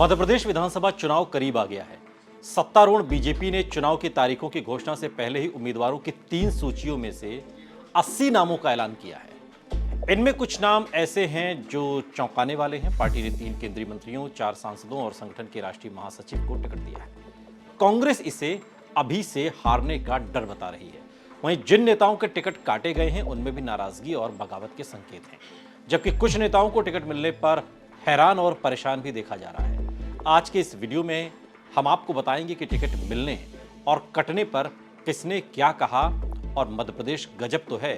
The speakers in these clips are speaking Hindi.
मध्य प्रदेश विधानसभा चुनाव करीब आ गया है। सत्तारूढ़ बीजेपी ने चुनाव की तारीखों की घोषणा से पहले ही उम्मीदवारों की 3 सूचियों में से 80 नामों का ऐलान किया है। इनमें कुछ नाम ऐसे हैं जो चौंकाने वाले हैं। पार्टी ने 3 केंद्रीय मंत्रियों, 4 सांसदों और संगठन के राष्ट्रीय महासचिव को टिकट दिया है। कांग्रेस इसे अभी से हारने का डर बता रही है। वहीं जिन नेताओं के टिकट काटे गए हैं उनमें भी नाराजगी और बगावत के संकेत हैं, जबकि कुछ नेताओं को टिकट मिलने पर हैरान और परेशान भी देखा जा रहा है। आज के इस वीडियो में हम आपको बताएंगे कि टिकट मिलने और कटने पर किसने क्या कहा। और मध्य प्रदेश गजब तो है,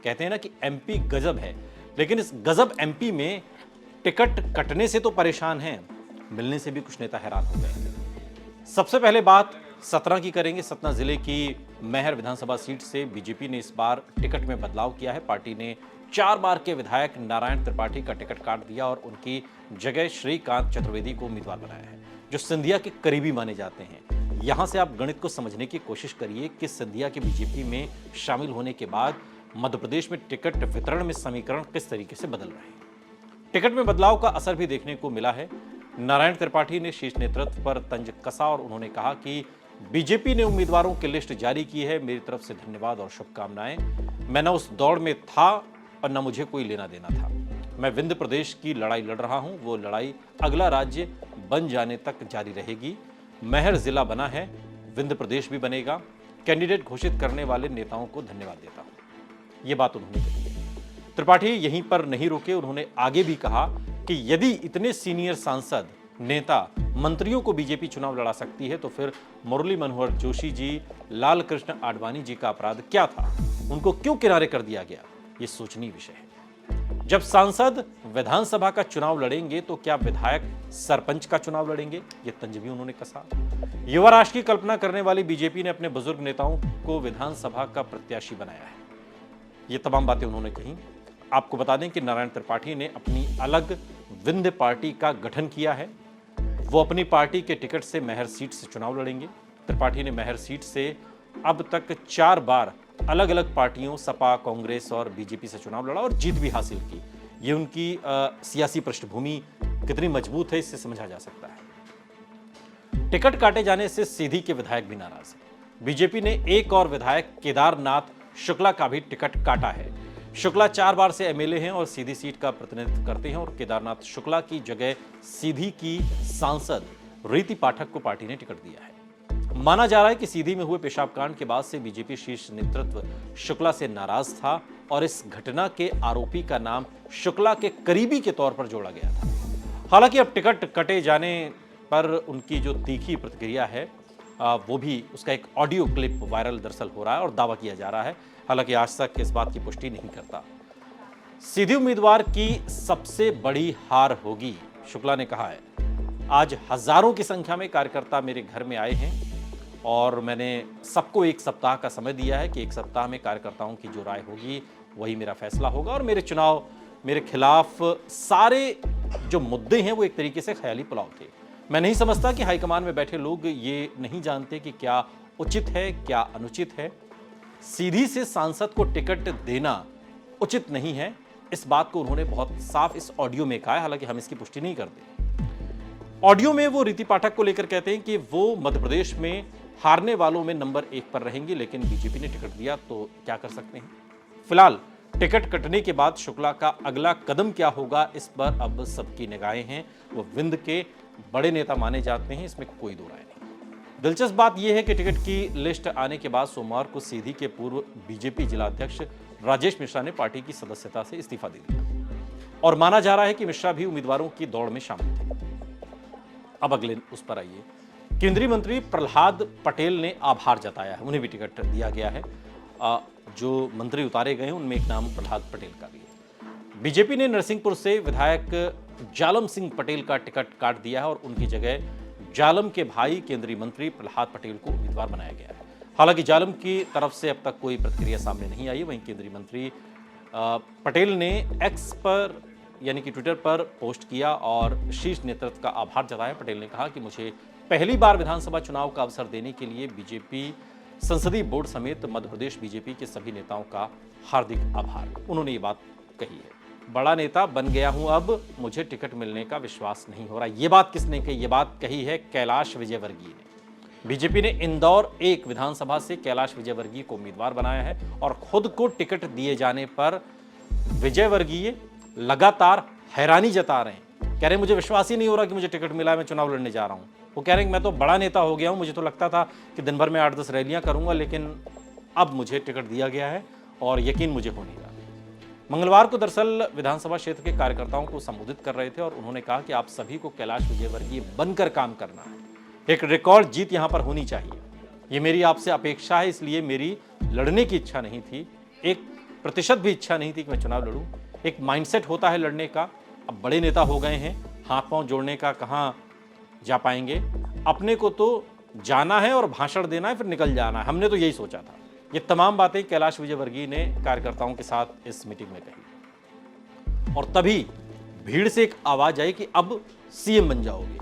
कहते हैं ना कि एमपी गजब है, लेकिन इस गजब एमपी में टिकट कटने से तो परेशान हैं, मिलने से भी कुछ नेता हैरान हो गए। सबसे पहले बात सतना की करेंगे। सतना जिले की मैहर विधानसभा सीट से बीजेपी ने इस बार टिकट में बदलाव किया है। पार्टी ने 4 बार के विधायक नारायण त्रिपाठी का टिकट काट दिया और उनकी जगह श्रीकांत चतुर्वेदी को उम्मीदवार बनाया है, जो सिंधिया के करीबी माने जाते हैं। यहां से आप गणित को समझने की कोशिश करिए कि सिंधिया के बीजेपी में शामिल होने के बाद मध्य प्रदेश में टिकट वितरण में समीकरण किस तरीके से बदल रहे हैं। टिकट में बदलाव का असर भी देखने को मिला है। नारायण त्रिपाठी ने शीर्ष नेतृत्व पर तंज कसा और उन्होंने कहा कि बीजेपी ने उम्मीदवारों की लिस्ट जारी की है, मेरी तरफ से धन्यवाद और शुभकामनाएं। मैं न उस दौड़ में था और न मुझे कोई लेना देना था। मैं विंध्य प्रदेश की लड़ाई लड़ रहा हूं, वो लड़ाई अगला राज्य बन जाने तक जारी रहेगी। मैहर जिला बना है, विंध्य प्रदेश भी बनेगा। कैंडिडेट घोषित करने वाले नेताओं को धन्यवाद देता हूं। ये बात उन्होंने कही है। त्रिपाठी यहीं पर नहीं रुके, उन्होंने आगे भी कहा कि यदि इतने सीनियर सांसद, नेता, मंत्रियों को बीजेपी चुनाव लड़ा सकती है तो फिर मुरली मनोहर जोशी जी, लाल कृष्ण आडवाणी जी का अपराध क्या था? उनको क्यों किनारे कर दिया गया? ये सोचनीय विषय है। जब सांसद विधानसभा का चुनाव लड़ेंगे तो क्या विधायक सरपंच का चुनाव लड़ेंगे? ये तंज भी उन्होंने कसा। युवा राष्ट्र की कल्पना करने वाली बीजेपी ने अपने बुजुर्ग नेताओं को विधानसभा का प्रत्याशी बनाया है। ये तमाम बातें उन्होंने कही। आपको बता दें कि नारायण त्रिपाठी ने अपनी अलग विंध्य पार्टी का गठन किया है। वो अपनी पार्टी के टिकट से मैहर सीट से चुनाव लड़ेंगे। त्रिपाठी ने मैहर सीट से अब तक 4 बार अलग अलग पार्टियों सपा, कांग्रेस और बीजेपी से चुनाव लड़ा और जीत भी हासिल की। ये उनकी सियासी पृष्ठभूमि कितनी मजबूत है, इससे समझा जा सकता है। टिकट काटे जाने से सीधी के विधायक भी नाराज हैं। बीजेपी ने एक और विधायक केदारनाथ शुक्ला का भी टिकट काटा है। शुक्ला 4 बार से एमएलए हैं और सीधी सीट का प्रतिनिधित्व करते हैं और केदारनाथ शुक्ला की जगह सीधी की सांसद रीति पाठक को पार्टी ने टिकट दिया है। माना जा रहा है कि सीधी में हुए पेशाब कांड के बाद से बीजेपी शीर्ष नेतृत्व शुक्ला से नाराज था और इस घटना के आरोपी का नाम शुक्ला के करीबी के तौर पर जोड़ा गया था। हालांकि अब टिकट कटे जाने पर उनकी जो तीखी प्रतिक्रिया है वो भी, उसका एक ऑडियो क्लिप वायरल दरअसल हो रहा है और दावा किया जा रहा है। हालांकि आज तक इस बात की पुष्टि नहीं करता। सीधी उम्मीदवार की सबसे बड़ी हार होगी, शुक्ला ने कहा है। आज हजारों की संख्या में कार्यकर्ता मेरे घर में आए हैं और मैंने सबको 1 सप्ताह का समय दिया है कि 1 सप्ताह में कार्यकर्ताओं की जो राय होगी वही मेरा फैसला होगा। और मेरे खिलाफ सारे जो मुद्दे हैं वो एक तरीके से ख्याली पुलाव थे। मैं नहीं समझता कि हाईकमान में बैठे लोग ये नहीं जानते कि क्या उचित है, क्या अनुचित है। सीधी से सांसद को टिकट देना उचित नहीं है, इस बात को उन्होंने बहुत साफ इस ऑडियो में कहा है। हालांकि हम इसकी पुष्टि नहीं करते। ऑडियो में वो रीति पाठक को लेकर कहते हैं कि वो मध्य प्रदेश में हारने वालों में नंबर 1 पर रहेंगे, लेकिन बीजेपी ने टिकट दिया तो क्या कर सकते हैं। फिलहाल टिकट कटने के बाद शुक्ला का अगला कदम क्या होगा, इस पर अब सबकी निगाहें हैं। वो विंध्य के बड़े नेता माने जाते हैं, इसमें कोई दो राय नहीं। दिलचस्प बात यह है कि टिकट की लिस्ट आने के बाद सोमवार को सीधी के पूर्व बीजेपी जिला अध्यक्ष राजेश मिश्रा ने पार्टी की सदस्यता से इस्तीफा दे दिया और माना जा रहा है कि मिश्रा भी उम्मीदवारों की दौड़ में शामिल थे। अब अगले उस पर आइए। केंद्रीय मंत्री प्रहलाद पटेल ने आभार जताया है, उन्हें भी टिकट दिया गया है। जो मंत्री उतारे गए हैं उनमें एक नाम प्रहलाद पटेल का भी है। बीजेपी ने नरसिंहपुर से विधायक जालम सिंह पटेल का टिकट काट दिया है और उनकी जगह जालम के भाई केंद्रीय मंत्री प्रहलाद पटेल को उम्मीदवार बनाया गया है। हालांकि जालम की तरफ से अब तक कोई प्रतिक्रिया सामने नहीं आई। वहीं केंद्रीय मंत्री पटेल ने एक्स पर यानी कि ट्विटर पर पोस्ट किया और शीर्ष नेतृत्व का आभार जताया। पटेल ने कहा कि मुझे पहली बार विधानसभा चुनाव का अवसर देने के लिए बीजेपी संसदीय बोर्ड समेत मध्य प्रदेश बीजेपी के सभी नेताओं का हार्दिक आभार, उन्होंने ये बात कही है। बड़ा नेता बन गया हूं, अब मुझे टिकट मिलने का विश्वास नहीं हो रहा। ये बात किसने कही? ये बात कही है कैलाश विजयवर्गीय ने। बीजेपी ने इंदौर 1 विधानसभा से कैलाश विजयवर्गीय को उम्मीदवार बनाया है और खुद को टिकट दिए जाने पर विजयवर्गीय लगातार हैरानी जता रहे हैं। कह रहे हैं मुझे विश्वास ही नहीं हो रहा कि मुझे टिकट मिला है, मैं चुनाव लड़ने जा रहा हूं। वो कह रहे हैं कि मैं तो बड़ा नेता हो गया हूं, मुझे तो लगता था कि दिन भर में 8-10 रैलियां करूंगा, लेकिन अब मुझे टिकट दिया गया है और यकीन मुझे हो नहीं रहा। मंगलवार को दरअसल विधानसभा क्षेत्र के कार्यकर्ताओं को संबोधित कर रहे थे और उन्होंने कहा कि आप सभी को कैलाश विजयवर्गीय बनकर काम करना है। एक रिकॉर्ड जीत यहां पर होनी चाहिए, ये मेरी आपसे अपेक्षा है, इसलिए मेरी लड़ने की इच्छा नहीं थी, 1% भी इच्छा नहीं थी कि मैं चुनाव लड़ूं। एक माइंडसेट होता है लड़ने का। अब बड़े नेता हो गए हैं, हाथ पांव जोड़ने का कहां जा पाएंगे। अपने को तो जाना है और भाषण देना है, फिर निकल जाना है। हमने तो यही सोचा था। ये तमाम बातें कैलाश विजयवर्गीय ने कार्यकर्ताओं के साथ इस मीटिंग में कही और तभी भीड़ से एक आवाज आई कि अब सीएम बन जाओगे।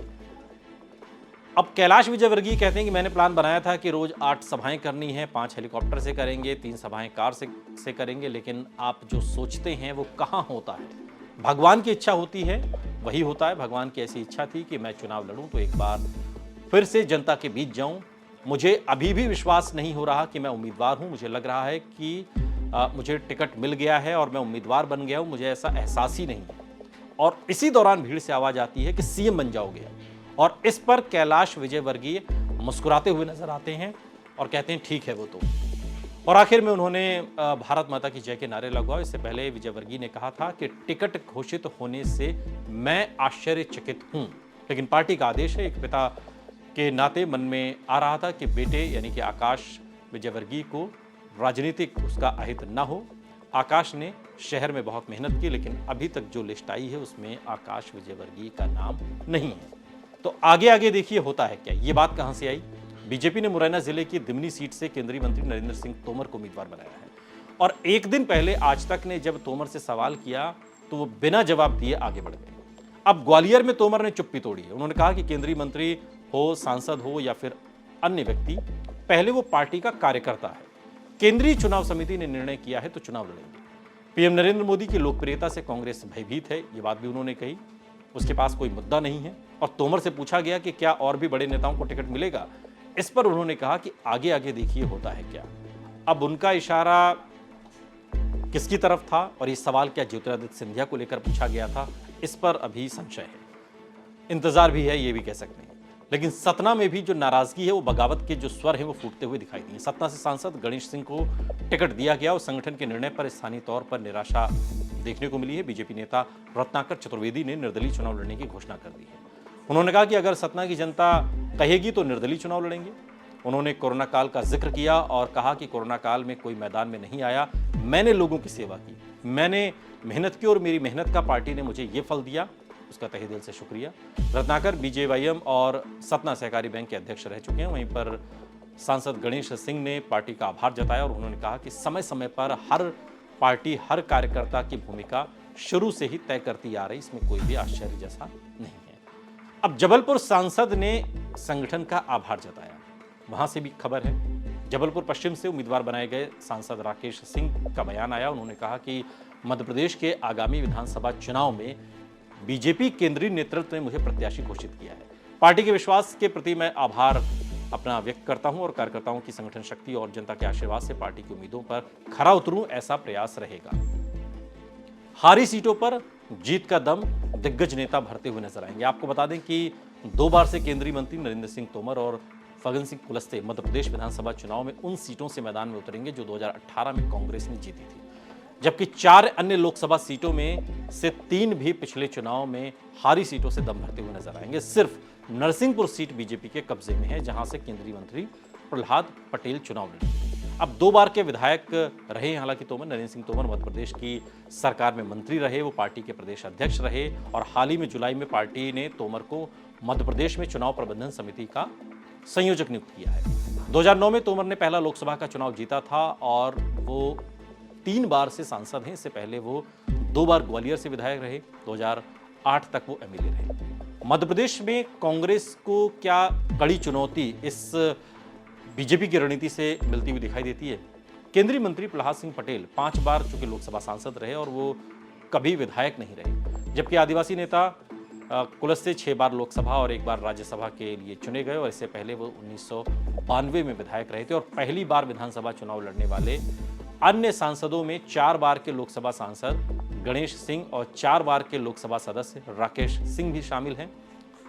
अब कैलाश विजयवर्गीय कहते हैं कि मैंने प्लान बनाया था कि रोज 8 सभाएं करनी है, 5 हेलीकॉप्टर से करेंगे, 3 सभाएं कार से करेंगे, लेकिन आप जो सोचते हैं वो कहां होता है। भगवान की इच्छा होती है वही होता है। भगवान की ऐसी इच्छा थी कि मैं चुनाव लड़ूं तो एक बार फिर से जनता के बीच जाऊं। मुझे अभी भी विश्वास नहीं हो रहा कि मैं उम्मीदवार हूं। मुझे लग रहा है कि मुझे टिकट मिल गया है और मैं उम्मीदवार बन गया हूं, मुझे ऐसा एहसास ही नहीं है। और इसी दौरान भीड़ से आवाज आती है कि सीएम बन जाओगे और इस पर कैलाश विजयवर्गीय मुस्कुराते हुए नजर आते हैं और कहते हैं ठीक है वो तो। और आखिर में उन्होंने भारत माता की जय के नारे लगवाए। इससे पहले विजयवर्गीय ने कहा था कि टिकट घोषित होने से मैं आश्चर्यचकित हूं, लेकिन पार्टी का आदेश है। एक पिता के नाते मन में आ रहा था कि बेटे यानी कि आकाश विजयवर्गीय को राजनीतिक उसका अहित न हो। आकाश ने शहर में बहुत मेहनत की, लेकिन अभी तक जो लिस्ट आई है उसमें आकाश विजयवर्गीय का नाम नहीं है। तो आगे आगे देखिए होता है क्या। ये बात कहां से आई? बीजेपी ने मुरैना जिले की दिमनी सीट से केंद्रीय मंत्री नरेंद्र सिंह तोमर को उम्मीदवार बनाया है और एक दिन पहले आज तक ने जब तोमर से सवाल किया तो वो बिना जवाब दिए आगे बढ़ गए। अब ग्वालियर में तोमर ने चुप्पी तोड़ी है। उन्होंने कहा कि केंद्रीय मंत्री हो, सांसद हो या फिर अन्य व्यक्ति, पहले वो पार्टी का कार्यकर्ता है। केंद्रीय चुनाव समिति ने निर्णय किया है तो चुनाव लड़ेंगे। पीएम नरेंद्र मोदी की लोकप्रियता से कांग्रेस भयभीत है, ये बात भी उन्होंने कही। उसके पास कोई मुद्दा नहीं है। और तोमर से पूछा गया कि क्या और भी बड़े नेताओं को टिकट मिलेगा, इस पर उन्होंने कहा कि आगे आगे देखिए होता है क्या। अब उनका इशारा किसकी तरफ था और ये सवाल क्या ज्योतिरादित्य सिंधिया को लेकर पूछा गया था, इस पर अभी संशय है, इंतजार भी है, ये भी कह सकते हैं। लेकिन सतना में भी जो नाराजगी है वो बगावत के जो स्वर है वो फूटते हुए दिखाई दिए। सतना से सांसद गणेश सिंह को टिकट दिया गया और संगठन के निर्णय पर स्थानीय तौर पर निराशा देखने को मिली है। बीजेपी नेता रत्नाकर चतुर्वेदी ने निर्दलीय चुनाव लड़ने की घोषणा कर दी है। उन्होंने कहा कि अगर सतना की जनता कहेगी तो निर्दलीय चुनाव लड़ेंगे। उन्होंने कोरोना काल का जिक्र किया और कहा कि कोरोना काल में कोई मैदान में नहीं आया, मैंने लोगों की सेवा की, मैंने मेहनत की और मेरी मेहनत का पार्टी ने मुझे ये फल दिया, उसका तहे दिल से शुक्रिया। रत्नाकर बीजेवाईएम और सतना सहकारी बैंक के अध्यक्ष रह चुके हैं। वहीं पर सांसद गणेश सिंह ने पार्टी का आभार जताया और उन्होंने कहा कि समय समय पर हर पार्टी हर कार्यकर्ता की भूमिका शुरू से ही तय करती आ रही, इसमें कोई भी आश्चर्य जैसा नहीं है। अब जबलपुर सांसद ने संगठन का आभार जताया, वहां से भी खबर है। जबलपुर पश्चिम से उम्मीदवार बनाए गए सांसद राकेश सिंह का बयान आया। उन्होंने कहा कि मध्य प्रदेश के आगामी विधानसभा चुनाव में बीजेपी केंद्रीय नेतृत्व ने मुझे प्रत्याशी घोषित किया है। पार्टी के विश्वास के प्रति मैं आभार अपना व्यक्त करता हूं और कार्यकर्ताओं की संगठन शक्ति और जनता के आशीर्वाद से पार्टी की उम्मीदों पर खरा उतरूं, ऐसा प्रयास रहेगा। हारी सीटों पर जीत का दम दिग्गज नेता भरते हुए नजर आएंगे। आपको बता दें कि 2 बार से केंद्रीय मंत्री नरेंद्र सिंह तोमर और फग्गन सिंह कुलस्ते मध्य प्रदेश विधानसभा चुनाव में उन सीटों से मैदान में उतरेंगे जो 2018 में कांग्रेस ने जीती थी, जबकि 4 अन्य लोकसभा सीटों में से 3 भी पिछले चुनाव में हारी सीटों से दम भरते हुए नजर आएंगे। सिर्फ नरसिंहपुर सीट बीजेपी के कब्जे में है, जहां से केंद्रीय मंत्री प्रहलाद पटेल चुनाव लड़ेंगे। अब 2 बार के विधायक रहे हालांकि तोमर, नरेंद्र सिंह तोमर मध्य प्रदेश की सरकार में मंत्री रहे, वो पार्टी के प्रदेश अध्यक्ष रहे और हाल ही में जुलाई में पार्टी ने तोमर को मध्य प्रदेश में चुनाव प्रबंधन समिति का संयोजक नियुक्त किया है। 2009 में तोमर ने पहला लोकसभा का चुनाव जीता था और वो 3 बार से सांसद हैं। इससे पहले वो 2 बार ग्वालियर से विधायक रहे, 2008 तक वो एमएलए रहे। मध्य प्रदेश में कांग्रेस को क्या कड़ी चुनौती इस बीजेपी की रणनीति से मिलती हुई दिखाई देती है। केंद्रीय मंत्री प्रहलाद सिंह पटेल 5 बार चूंकि लोकसभा सांसद रहे और वो कभी विधायक नहीं रहे, जबकि आदिवासी नेता कुलस से 6 बार लोकसभा और 1 बार राज्यसभा के लिए चुने गए और इससे पहले वो 1992 में विधायक रहे थे। और पहली बार विधानसभा चुनाव लड़ने वाले अन्य सांसदों में 4 बार के लोकसभा सांसद गणेश सिंह और 4 बार के लोकसभा सदस्य राकेश सिंह भी शामिल हैं।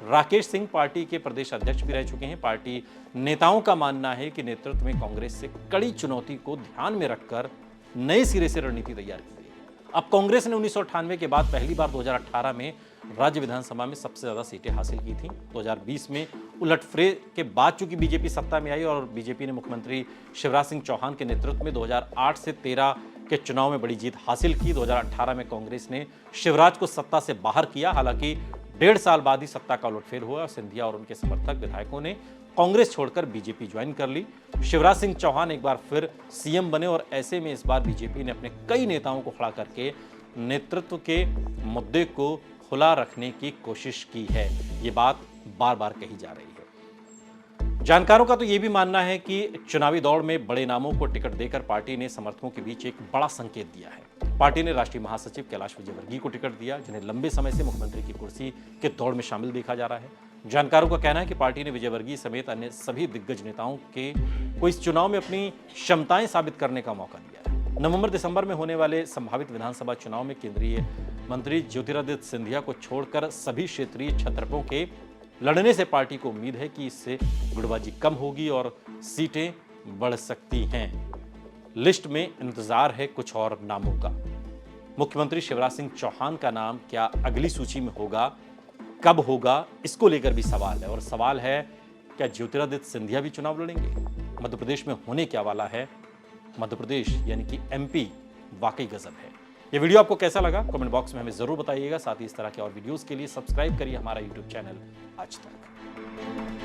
राकेश सिंह पार्टी के प्रदेश अध्यक्ष भी रह चुके हैं। पार्टी नेताओं का मानना है कि नेतृत्व में कांग्रेस से कड़ी चुनौती को ध्यान में रखकर नए सिरे से रणनीति तैयार की गई। अब कांग्रेस ने 1998 के बाद पहली बार 2018 में राज्य विधानसभा में सबसे ज्यादा सीटें हासिल की थी। 2020 में उलटफेर के बाद चूंकि बीजेपी सत्ता में आई और बीजेपी ने मुख्यमंत्री शिवराज सिंह चौहान के नेतृत्व में 2008 से 13 के चुनाव में बड़ी जीत हासिल की। 2018 में कांग्रेस ने शिवराज को सत्ता से बाहर किया। हालांकि 1.5 साल बाद ही सत्ता का उलटफेर हुआ और सिंधिया और उनके समर्थक विधायकों ने कांग्रेस छोड़कर बीजेपी ज्वाइन कर ली। शिवराज सिंह चौहान एक बार फिर सीएम बने और ऐसे में इस बार बीजेपी ने अपने कई नेताओं को खड़ा करके नेतृत्व के मुद्दे को खुला रखने की कोशिश की है। ये बात बार बार कही जा रही है। जानकारों का तो ये भी मानना है कि चुनावी दौड़ में बड़े नामों को टिकट देकर पार्टी ने समर्थकों के बीच एक बड़ा संकेत दिया है। पार्टी ने राष्ट्रीय महासचिव कैलाश विजयवर्गीय को टिकट दिया, जिन्हें लंबे समय से मुख्यमंत्री की कुर्सी के दौड़ में शामिल देखा जा रहा है। जानकारों का कहना है कि पार्टी ने विजयवर्गीय समेत अन्य सभी दिग्गज नेताओं को इस चुनाव में अपनी क्षमताएं साबित करने का मौका दिया है। नवंबर दिसंबर में होने वाले संभावित विधानसभा चुनाव में केंद्रीय मंत्री ज्योतिरादित्य सिंधिया को छोड़कर सभी क्षेत्रीय छत्रपों के लड़ने से पार्टी को उम्मीद है कि इससे गुटबाजी कम होगी और सीटें बढ़ सकती हैं। लिस्ट में इंतजार है कुछ और नामों का। मुख्यमंत्री शिवराज सिंह चौहान का नाम क्या अगली सूची में होगा, कब होगा, इसको लेकर भी सवाल है। और सवाल है, क्या ज्योतिरादित्य सिंधिया भी चुनाव लड़ेंगे? मध्य प्रदेश में होने क्या वाला है? मध्य प्रदेश यानी कि एमपी वाकई गजब है। ये वीडियो आपको कैसा लगा कमेंट बॉक्स में हमें जरूर बताइएगा। साथ ही इस तरह के और वीडियोस के लिए सब्सक्राइब करिए हमारा यूट्यूब चैनल आज तक।